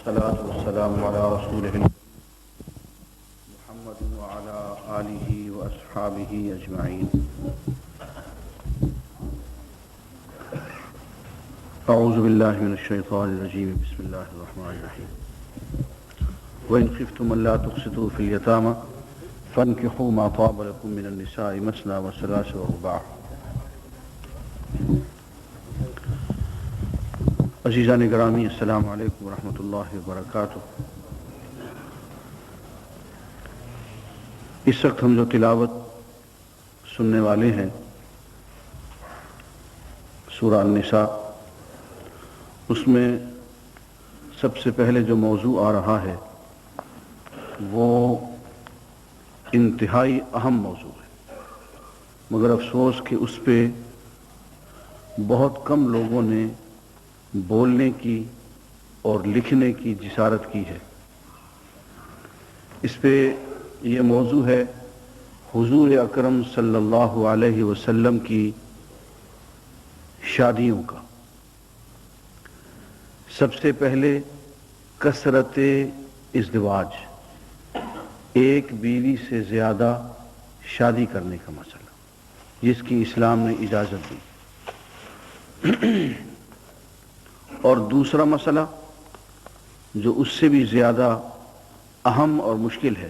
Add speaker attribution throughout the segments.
Speaker 1: والصلاة والسلام على رسوله محمد وعلى آله وأصحابه أجمعين. أعوذ بالله من الشيطان الرجيم. بسم الله الرحمن الرحيم. وإن خفتم ألا تقسطوا في اليتامى فانكحوا ما طاب لكم من النساء مثنى وثلاث ورباع. عزیزان گرامی، السلام علیکم ورحمۃ اللہ وبرکاتہ. اس وقت ہم جو تلاوت سننے والے ہیں سورہ النساء، اس میں سب سے پہلے جو موضوع آ رہا ہے وہ انتہائی اہم موضوع ہے، مگر افسوس کہ اس پہ بہت کم لوگوں نے بولنے کی اور لکھنے کی جسارت کی ہے. اس پہ یہ موضوع ہے حضور اکرم صلی اللہ علیہ وسلم کی شادیوں کا. سب سے پہلے کثرت ازدواج، ایک بیوی سے زیادہ شادی کرنے کا مسئلہ جس کی اسلام نے اجازت دی. اور دوسرا مسئلہ جو اس سے بھی زیادہ اہم اور مشکل ہے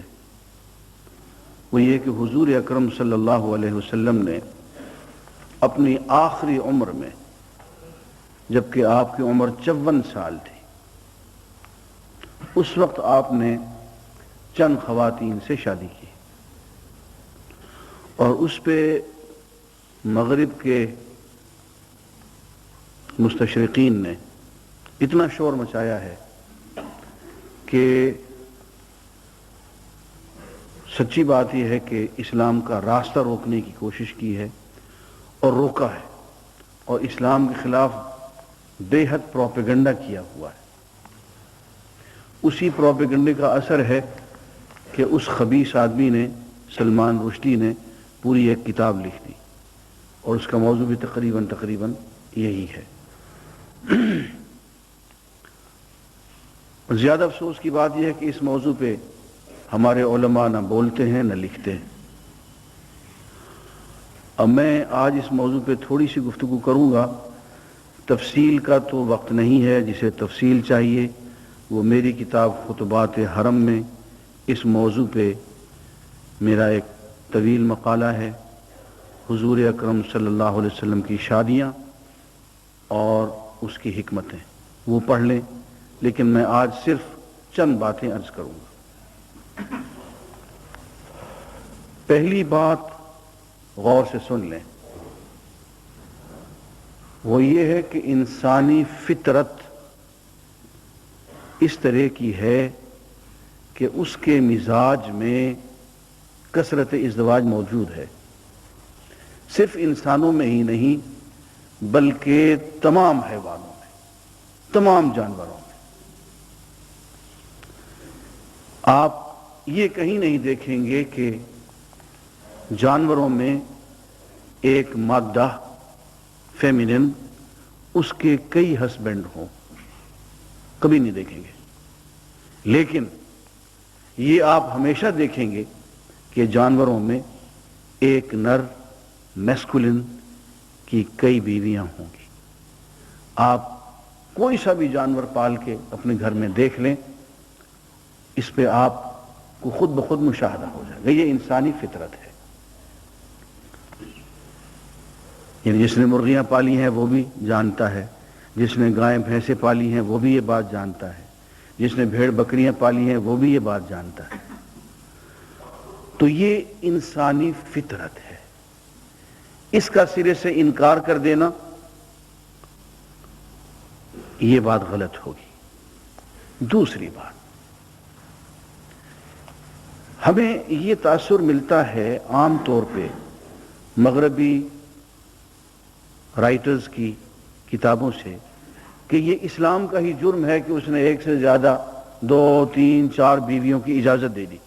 Speaker 1: وہ یہ کہ حضور اکرم صلی اللہ علیہ وسلم نے اپنی آخری عمر میں، جبکہ آپ کی عمر 54 سال تھی، اس وقت آپ نے چند خواتین سے شادی کی اور اس پہ مغرب کے مستشرقین نے اتنا شور مچایا ہے کہ سچی بات یہ ہے کہ اسلام کا راستہ روکنے کی کوشش کی ہے اور روکا ہے، اور اسلام کے خلاف بے حد پروپیگنڈا کیا ہوا ہے. اسی پروپیگنڈے کا اثر ہے کہ اس خبیث آدمی نے، سلمان رشدی نے، پوری ایک کتاب لکھ دی اور اس کا موضوع بھی تقریباً یہی ہے. زیادہ افسوس کی بات یہ ہے کہ اس موضوع پہ ہمارے علماء نہ بولتے ہیں نہ لکھتے ہیں. اب میں آج اس موضوع پہ تھوڑی سی گفتگو کروں گا. تفصیل کا تو وقت نہیں ہے، جسے تفصیل چاہیے وہ میری کتاب خطبات حرم میں اس موضوع پہ میرا ایک طویل مقالہ ہے، حضور اکرم صلی اللہ علیہ وسلم کی شادیاں اور اس کی حکمتیں، وہ پڑھ لیں. لیکن میں آج صرف چند باتیں عرض کروں گا. پہلی بات غور سے سن لیں، وہ یہ ہے کہ انسانی فطرت اس طرح کی ہے کہ اس کے مزاج میں کثرت ازدواج موجود ہے. صرف انسانوں میں ہی نہیں بلکہ تمام حیوانوں میں، تمام جانوروں میں. آپ یہ کہیں نہیں دیکھیں گے کہ جانوروں میں ایک مادہ فیمینن اس کے کئی ہسبینڈ ہوں، کبھی نہیں دیکھیں گے. لیکن یہ آپ ہمیشہ دیکھیں گے کہ جانوروں میں ایک نر میسکولن کی کئی بیویاں ہوں گی. آپ کوئی سا بھی جانور پال کے اپنے گھر میں دیکھ لیں، اس پہ آپ کو خود بخود مشاہدہ ہو جائے گا. یہ انسانی فطرت ہے. یعنی جس نے مرغیاں پالی ہیں وہ بھی جانتا ہے، جس نے گائیں بھینسیں پالی ہیں وہ بھی یہ بات جانتا ہے، جس نے بھیڑ بکریاں پالی ہیں وہ بھی یہ بات جانتا ہے. تو یہ انسانی فطرت ہے. اس کا سرے سے انکار کر دینا یہ بات غلط ہوگی. دوسری بات، ہمیں یہ تاثر ملتا ہے عام طور پہ مغربی رائٹرز کی کتابوں سے کہ یہ اسلام کا ہی جرم ہے کہ اس نے ایک سے زیادہ 2 3 4 بیویوں کی اجازت دے دی.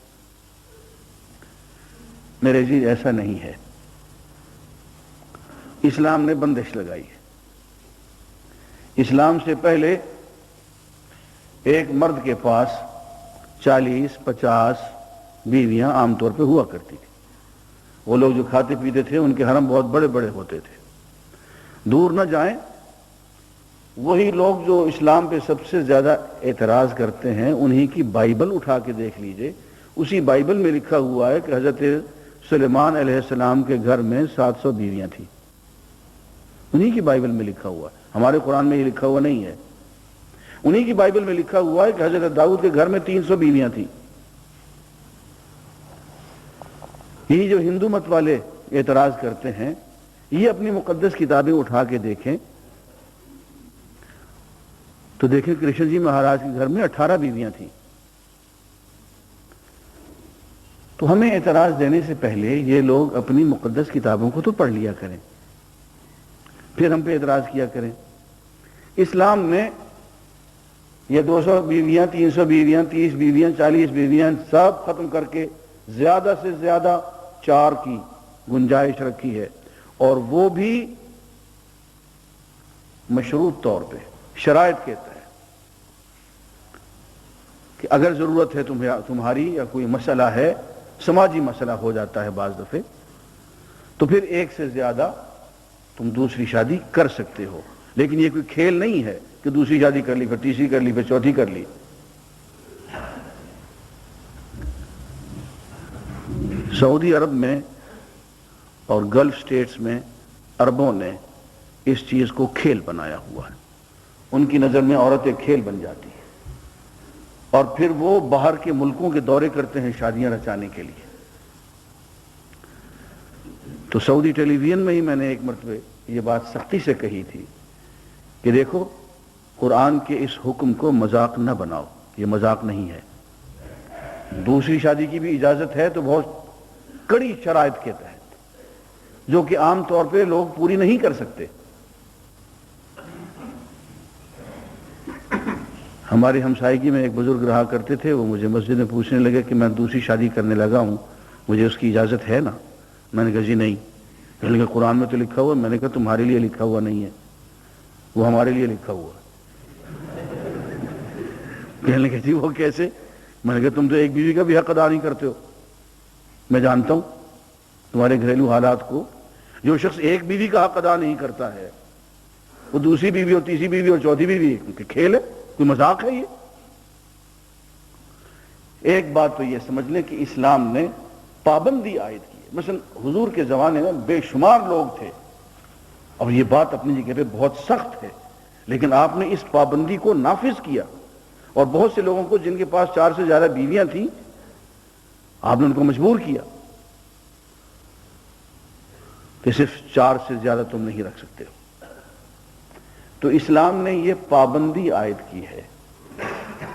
Speaker 1: میرے عزیز، ایسا نہیں ہے. اسلام نے بندش لگائی ہے. اسلام سے پہلے ایک مرد کے پاس 40-50 بیویاں عام طور پہ ہوا کرتی تھی. وہ لوگ جو کھاتے پیتے تھے ان کے حرم بہت بڑے بڑے ہوتے تھے. دور نہ جائیں، وہی لوگ جو اسلام پہ سب سے زیادہ اعتراض کرتے ہیں انہی کی بائبل اٹھا کے دیکھ لیجئے. اسی بائبل میں لکھا ہوا ہے کہ حضرت سلیمان علیہ السلام کے گھر میں 700 بیویاں تھیں. انہی کی بائبل میں لکھا ہوا ہے، ہمارے قرآن میں یہ لکھا ہوا نہیں ہے. انہی کی بائبل میں لکھا ہوا ہے کہ حضرت داؤد کے گھر میں 300 بیویاں تھیں. یہ جو ہندو مت والے اعتراض کرتے ہیں، یہ اپنی مقدس کتابیں اٹھا کے دیکھیں تو دیکھیں کرشن جی مہاراج کے گھر میں 18 بیویاں تھیں. تو ہمیں اعتراض دینے سے پہلے یہ لوگ اپنی مقدس کتابوں کو تو پڑھ لیا کریں، پھر ہم پہ اعتراض کیا کریں. اسلام میں یہ 200 بیویاں، 300 بیویاں، 30 بیویاں، 40 بیویاں سب ختم کر کے زیادہ سے زیادہ 4 کی گنجائش رکھی ہے، اور وہ بھی مشروط طور پہ، شرائط کے تحت کہ اگر ضرورت ہے تمہاری یا کوئی مسئلہ ہے، سماجی مسئلہ ہو جاتا ہے بعض دفعے، تو پھر ایک سے زیادہ تم دوسری شادی کر سکتے ہو. لیکن یہ کوئی کھیل نہیں ہے کہ دوسری شادی کر لی، پھر تیسری کر لی، پھر چوتھی کر لی. سعودی عرب میں اور گلف سٹیٹس میں عربوں نے اس چیز کو کھیل بنایا ہوا ہے. ان کی نظر میں عورت ایک کھیل بن جاتی ہے، اور پھر وہ باہر کے ملکوں کے دورے کرتے ہیں شادیاں رچانے کے لیے. تو سعودی ٹیلی ویژن میں ہی میں نے ایک مرتبہ یہ بات سختی سے کہی تھی کہ دیکھو، قرآن کے اس حکم کو مذاق نہ بناؤ، یہ مذاق نہیں ہے. دوسری شادی کی بھی اجازت ہے تو بہت کڑی شرائط کے تحت، جو کہ عام طور پہ لوگ پوری نہیں کر سکتے. ہماری ہمسائیگی میں ایک بزرگ رہا کرتے تھے، وہ مجھے مسجد میں پوچھنے لگے کہ میں دوسری شادی کرنے لگا ہوں، مجھے اس کی اجازت ہے نا؟ میں نے کہا جی نہیں. کہنے لگے قرآن میں تو لکھا ہوا. میں نے کہا تمہارے لیے لکھا ہوا نہیں ہے، وہ ہمارے لیے لکھا ہوا ہے. کہنے لگے جی وہ کیسے؟ میں نے کہا تم تو ایک بیوی کا بھی حق ادا نہیں کرتے ہو. میں جانتا ہوں تمہارے گھریلو حالات کو. جو شخص ایک بیوی کا حق ادا نہیں کرتا ہے، وہ دوسری بیوی اور تیسری بیوی اور چوتھی بیوی، کیونکہ کھیل ہے، کوئی مذاق ہے یہ؟ ایک بات تو یہ سمجھ لیں کہ اسلام نے پابندی عائد کی ہے. مثلا حضور کے زمانے میں بے شمار لوگ تھے، اور یہ بات اپنی جگہ پہ بہت سخت ہے، لیکن آپ نے اس پابندی کو نافذ کیا. اور بہت سے لوگوں کو جن کے پاس 4 سے زیادہ بیویاں تھیں، آپ نے ان کو مجبور کیا کہ صرف 4 سے زیادہ تم نہیں رکھ سکتے ہو. تو اسلام نے یہ پابندی عائد کی ہے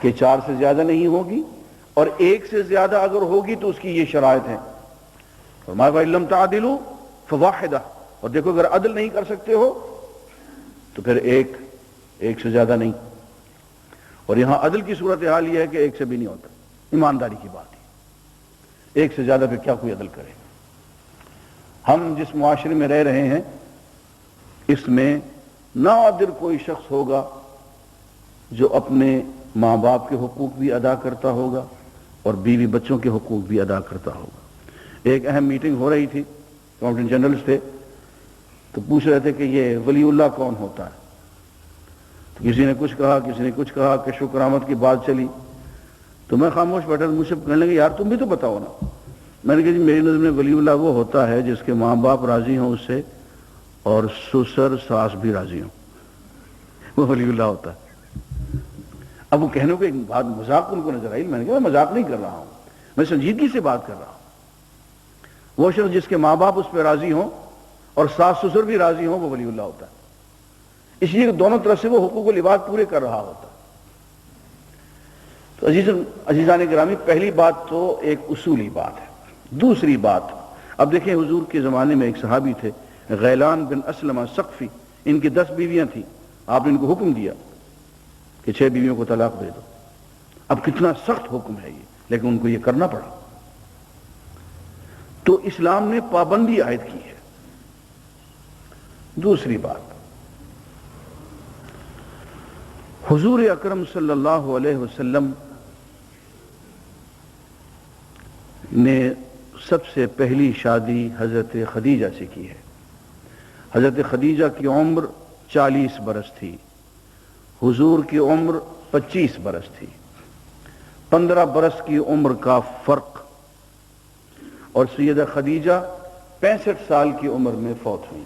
Speaker 1: کہ 4 سے زیادہ نہیں ہوگی، اور 1 سے زیادہ اگر ہوگی تو اس کی یہ شرائط ہیں. فرمایا وَإِن لَّمْ تَعْدِلُوا فَوَاحِدَةٌ، اور دیکھو اگر عدل نہیں کر سکتے ہو تو پھر ایک سے زیادہ نہیں. اور یہاں عدل کی صورتحال یہ ہے کہ 1 سے بھی نہیں ہوتا. ایمانداری کی بات ہے، 1 سے زیادہ پہ کیا کوئی عدل کرے. ہم جس معاشرے میں رہ رہے ہیں اس میں نادر کوئی شخص ہوگا جو اپنے ماں باپ کے حقوق بھی ادا کرتا ہوگا اور بیوی بچوں کے حقوق بھی ادا کرتا ہوگا. ایک اہم میٹنگ ہو رہی تھی، اکاؤنٹنٹ جنرلز تھے، تو پوچھ رہے تھے کہ یہ ولی اللہ کون ہوتا ہے. تو کسی نے کچھ کہا، کسی نے کچھ کہا، کشف و کرامت کی بات چلی. تو میں خاموش بیٹھا، مجھ سے کہنے لگے یار تم بھی تو بتاؤ نا. میں نے کہا جی میری نظر میں ولی اللہ وہ ہوتا ہے جس کے ماں باپ راضی ہوں اس سے اور سسر ساس بھی راضی ہوں، وہ ولی اللہ ہوتا ہے. اب وہ کہنے کو ایک بات مذاق ان کو نظر آئی. میں نے کہا میں مذاق نہیں کر رہا ہوں، میں سنجیدگی سے بات کر رہا ہوں. وہ شخص جس کے ماں باپ اس پہ راضی ہوں اور ساس سسر بھی راضی ہوں وہ ولی اللہ ہوتا ہے. اس لیے کہ دونوں طرف سے وہ حقوق و لباس پورے کر رہا ہوتا ہے. تو عزیزان گرامی، پہلی بات تو ایک اصولی بات ہے. دوسری بات، اب دیکھیں حضور کے زمانے میں ایک صحابی تھے غیلان بن اسلمہ ثقفی، ان کی 10 بیویاں تھیں. آپ نے ان کو حکم دیا کہ 6 بیویوں کو طلاق دے دو. اب کتنا سخت حکم ہے یہ، لیکن ان کو یہ کرنا پڑا. تو اسلام نے پابندی عائد کی ہے. دوسری بات، حضور اکرم صلی اللہ علیہ وسلم نے سب سے پہلی شادی حضرت خدیجہ سے کی ہے۔ حضرت خدیجہ کی عمر 40 برس تھی، حضور کی عمر 25 برس تھی، 15 برس کی عمر کا فرق، اور سیدہ خدیجہ 65 سال کی عمر میں فوت ہوئی۔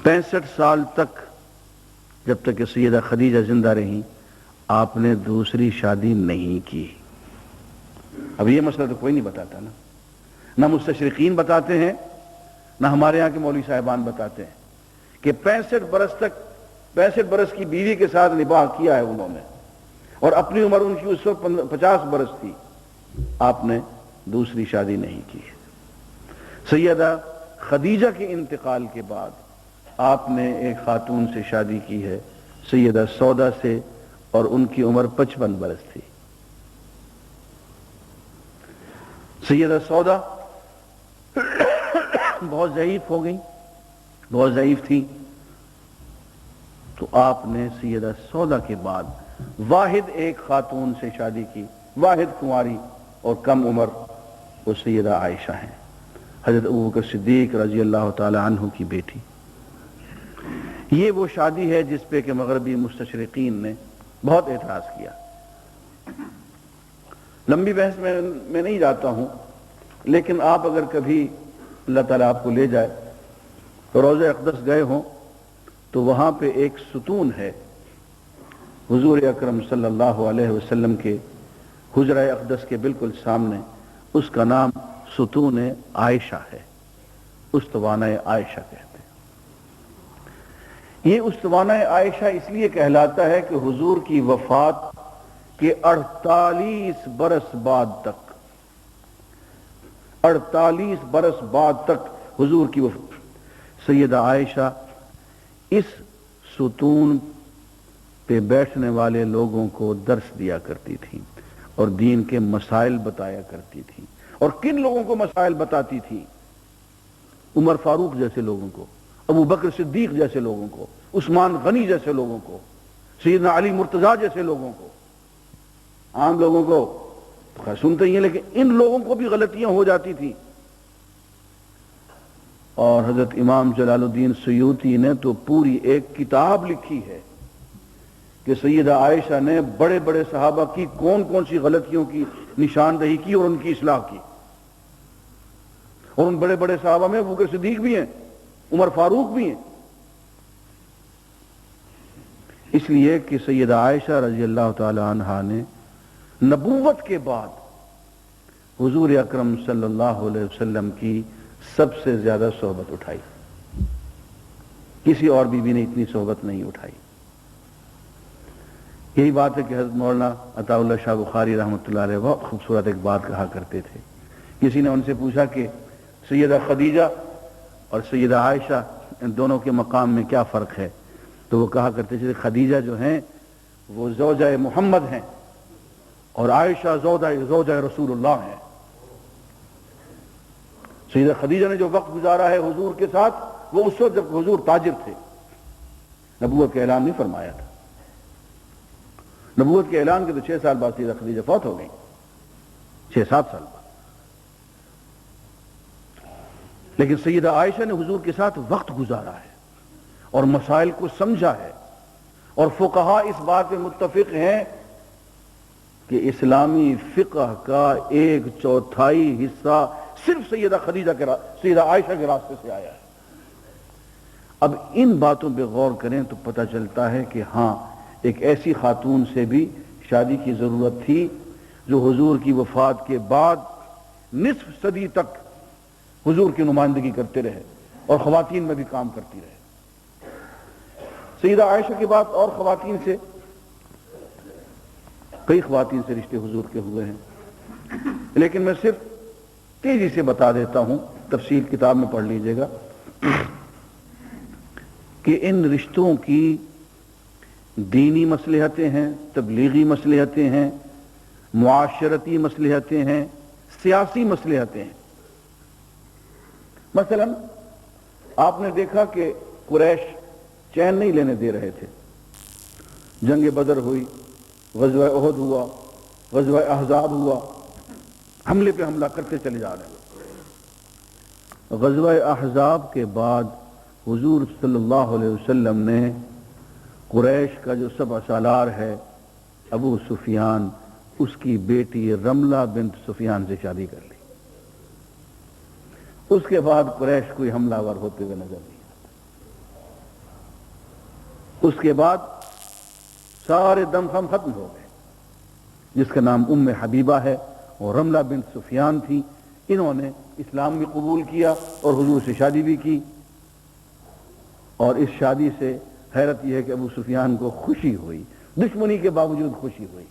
Speaker 1: 65 سال تک جب تک کہ سیدہ خدیجہ زندہ رہیں آپ نے دوسری شادی نہیں کی۔ اب یہ مسئلہ تو کوئی نہیں بتاتا نا، نہ مستشرقین بتاتے ہیں نہ ہمارے یہاں کے مولوی صاحبان بتاتے ہیں کہ 65 برس کی بیوی کے ساتھ نباہ کیا ہے انہوں نے، اور اپنی عمر ان کی اس وقت 50 برس تھی، آپ نے دوسری شادی نہیں کی ہے۔ سیدہ خدیجہ کے انتقال کے بعد آپ نے ایک خاتون سے شادی کی ہے، سیدہ سودا سے، اور ان کی عمر 55 برس تھی۔ سیدہ سودا بہت ضعیف ہو گئی، بہت ضعیف تھی، تو آپ نے سیدہ سودا کے بعد واحد ایک خاتون سے شادی کی، واحد کنواری اور کم عمر، وہ سیدہ عائشہ ہیں، حضرت ابوبکر صدیق رضی اللہ تعالی عنہ کی بیٹی۔ یہ وہ شادی ہے جس پہ کہ مغربی مستشرقین نے بہت اعتراض کیا۔ لمبی بحث میں نہیں جاتا ہوں، لیکن آپ اگر کبھی اللہ تعالیٰ آپ کو لے جائے تو روضہ اقدس گئے ہوں تو وہاں پہ ایک ستون ہے حضور اکرم صلی اللہ علیہ وسلم کے حجرہ اقدس کے بالکل سامنے، اس کا نام ستون عائشہ ہے، استوانہ عائشہ کہتے ہیں۔ یہ استوانہ عائشہ اس لیے کہلاتا ہے کہ حضور کی وفات کے 48 برس بعد تک، 48 برس بعد تک حضور کی وفات، سیدہ عائشہ اس ستون پہ بیٹھنے والے لوگوں کو درس دیا کرتی تھی اور دین کے مسائل بتایا کرتی تھی۔ اور کن لوگوں کو مسائل بتاتی تھی؟ عمر فاروق جیسے لوگوں کو، ابو بکر صدیق جیسے لوگوں کو، عثمان غنی جیسے لوگوں کو، سیدنا علی مرتضیٰ جیسے لوگوں کو۔ عام لوگوں کو تو سنتے ہی ہیں، لیکن ان لوگوں کو بھی غلطیاں ہو جاتی تھی۔ اور حضرت امام جلال الدین سیوطی نے تو پوری ایک کتاب لکھی ہے کہ سیدہ عائشہ نے بڑے بڑے صحابہ کی کون کون سی غلطیوں کی نشاندہی کی اور ان کی اصلاح کی، اور ان بڑے بڑے صحابہ میں ابو بکر صدیق بھی ہیں، عمر فاروق بھی ہیں، اس لیے کہ سیدہ عائشہ رضی اللہ تعالی عنہا نے نبوت کے بعد حضور اکرم صلی اللہ علیہ وسلم کی سب سے زیادہ صحبت اٹھائی، کسی اور بیوی نے اتنی صحبت نہیں اٹھائی۔ یہی بات ہے کہ حضرت مولانا عطا اللہ شاہ بخاری رحمۃ اللہ علیہ بہت خوبصورت ایک بات کہا کرتے تھے۔ کسی نے ان سے پوچھا کہ سیدہ خدیجہ اور سیدہ عائشہ ان دونوں کے مقام میں کیا فرق ہے، تو وہ کہا کرتے تھے خدیجہ جو ہیں وہ زوجہ محمد ہیں اور عائشہ زوجہ رسول اللہ ہیں۔ سیدہ خدیجہ نے جو وقت گزارا ہے حضور کے ساتھ وہ اس وقت جب حضور تاجر تھے، نبوت کا اعلان نہیں فرمایا تھا۔ نبوت کے اعلان کے تو 6 سال بعد سیدہ خدیجہ فوت ہو گئی، 6-7 سال بعد۔ لیکن سیدہ عائشہ نے حضور کے ساتھ وقت گزارا ہے اور مسائل کو سمجھا ہے، اور فقہاء اس بات پہ متفق ہیں کہ اسلامی فقہ کا 1/4 حصہ صرف سیدہ عائشہ کے راستے سے آیا ہے۔ اب ان باتوں پہ غور کریں تو پتہ چلتا ہے کہ ہاں ایک ایسی خاتون سے بھی شادی کی ضرورت تھی جو حضور کی وفات کے بعد نصف صدی تک حضور کی نمائندگی کرتے رہے اور خواتین میں بھی کام کرتی رہے۔ سیدہ عائشہ کے بعد اور خواتین سے، کئی خواتین سے رشتے حضور کے ہوئے ہیں، لیکن میں صرف تیزی سے بتا دیتا ہوں، تفصیل کتاب میں پڑھ لیجئے گا کہ ان رشتوں کی دینی مصلحتیں ہیں، تبلیغی مصلحتیں ہیں، معاشرتی مصلحتیں ہیں، سیاسی مصلحتیں ہیں۔ مثلا آپ نے دیکھا کہ قریش چین نہیں لینے دے رہے تھے. جنگ بدر ہوئی، غزوہ احد ہوا، غزوہ احزاب ہوا، حملے پہ حملہ کرتے چلے جا رہے ہیں. غزوہ احزاب کے بعد حضور صلی اللہ علیہ وسلم نے قریش کا جو سبع سالار ہے ابو سفیان، اس کی بیٹی رملہ بنت سفیان سے شادی کر لی. اس کے بعد قریش کوئی حملہ آور ہوتے ہوئے نظر نہیں آتا. اس کے بعد سارے دم خم ختم ہو گئے. جس کا نام ام حبیبہ ہے اور رملہ بنت سفیان تھی، انہوں نے اسلام بھی قبول کیا اور حضور سے شادی بھی کی. اور اس شادی سے حیرت یہ ہے کہ ابو سفیان کو خوشی ہوئی، دشمنی کے باوجود خوشی ہوئی.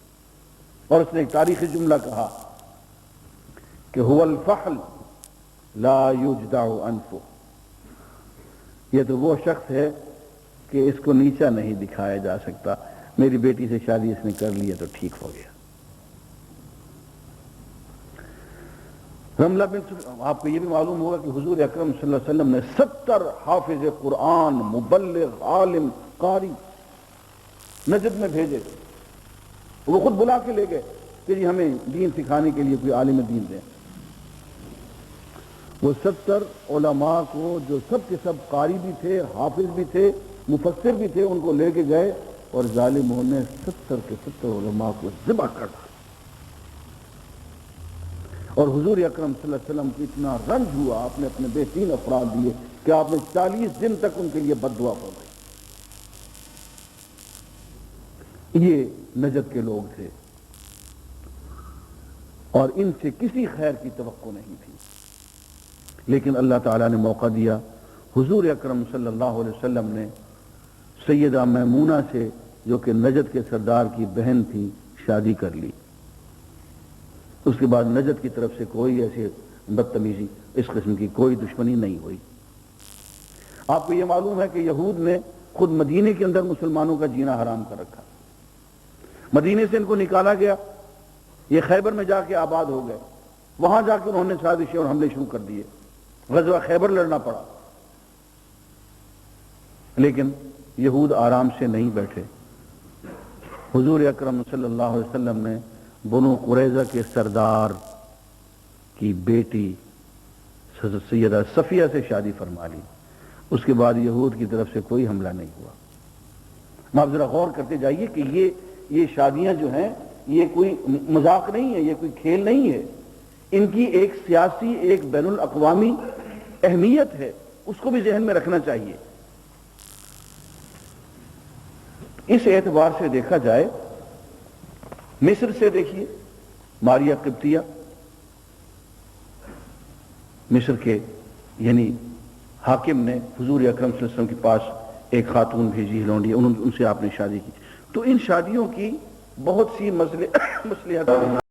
Speaker 1: اور اس نے ایک تاریخی جملہ کہا کہ هو الفحل لا یجدع انفہ، یہ تو وہ شخص ہے کہ اس کو نیچا نہیں دکھایا جا سکتا. میری بیٹی سے شادی اس نے کر لی ہے تو ٹھیک ہو گیا. رملہ بن آپ کو یہ بھی معلوم ہوگا کہ حضور اکرم صلی اللہ علیہ وسلم نے 70 حافظ قرآن، مبلغ، عالم، قاری نجد میں بھیجے. وہ خود بلا کے لے گئے کہ جی ہمیں دین سکھانے کے لیے کوئی عالم دین دیں. وہ 70 علماء کو جو سب کے سب قاری بھی تھے، حافظ بھی تھے، مفسر بھی تھے، ان کو لے کے گئے اور ظالموں نے 70 کے 70 علماء کو ذبح کر ڈالا. اور حضور اکرم صلی اللہ علیہ وسلم کو اتنا رنج ہوا، آپ نے اپنے بہترین افراد دیے کہ آپ نے 40 دن تک ان کے لیے بد دعا فرمائی. یہ نجد کے لوگ تھے اور ان سے کسی خیر کی توقع نہیں تھی. لیکن اللہ تعالیٰ نے موقع دیا. حضور اکرم صلی اللہ علیہ وسلم نے سیدہ میمونہ سے، جو کہ نجد کے سردار کی بہن تھی، شادی کر لی. اس کے بعد نجد کی طرف سے کوئی ایسی بدتمیزی، اس قسم کی کوئی دشمنی نہیں ہوئی. آپ کو یہ معلوم ہے کہ یہود نے خود مدینے کے اندر مسلمانوں کا جینا حرام کر رکھا. مدینے سے ان کو نکالا گیا، یہ خیبر میں جا کے آباد ہو گئے. وہاں جا کے انہوں نے سازشیں اور حملے شروع کر دیے. غزوہ خیبر لڑنا پڑا. لیکن یہود آرام سے نہیں بیٹھے. حضور اکرم صلی اللہ علیہ وسلم نے بنو قریظہ کے سردار کی بیٹی سیدہ صفیہ سے شادی فرما لی. اس کے بعد یہود کی طرف سے کوئی حملہ نہیں ہوا. آپ ذرا غور کرتے جائیے کہ یہ شادیاں جو ہیں یہ کوئی مذاق نہیں ہے، یہ کوئی کھیل نہیں ہے. ان کی ایک سیاسی، ایک بین الاقوامی اہمیت ہے، اس کو بھی ذہن میں رکھنا چاہیے. اس اعتبار سے دیکھا جائے، مصر سے دیکھیے ماریہ قبطیہ، مصر کے یعنی حاکم نے حضور اکرم صلی اللہ علیہ وسلم کے پاس ایک خاتون بھیجی لونڈی، ان سے آپ نے شادی کی. تو ان شادیوں کی بہت سی مصلحت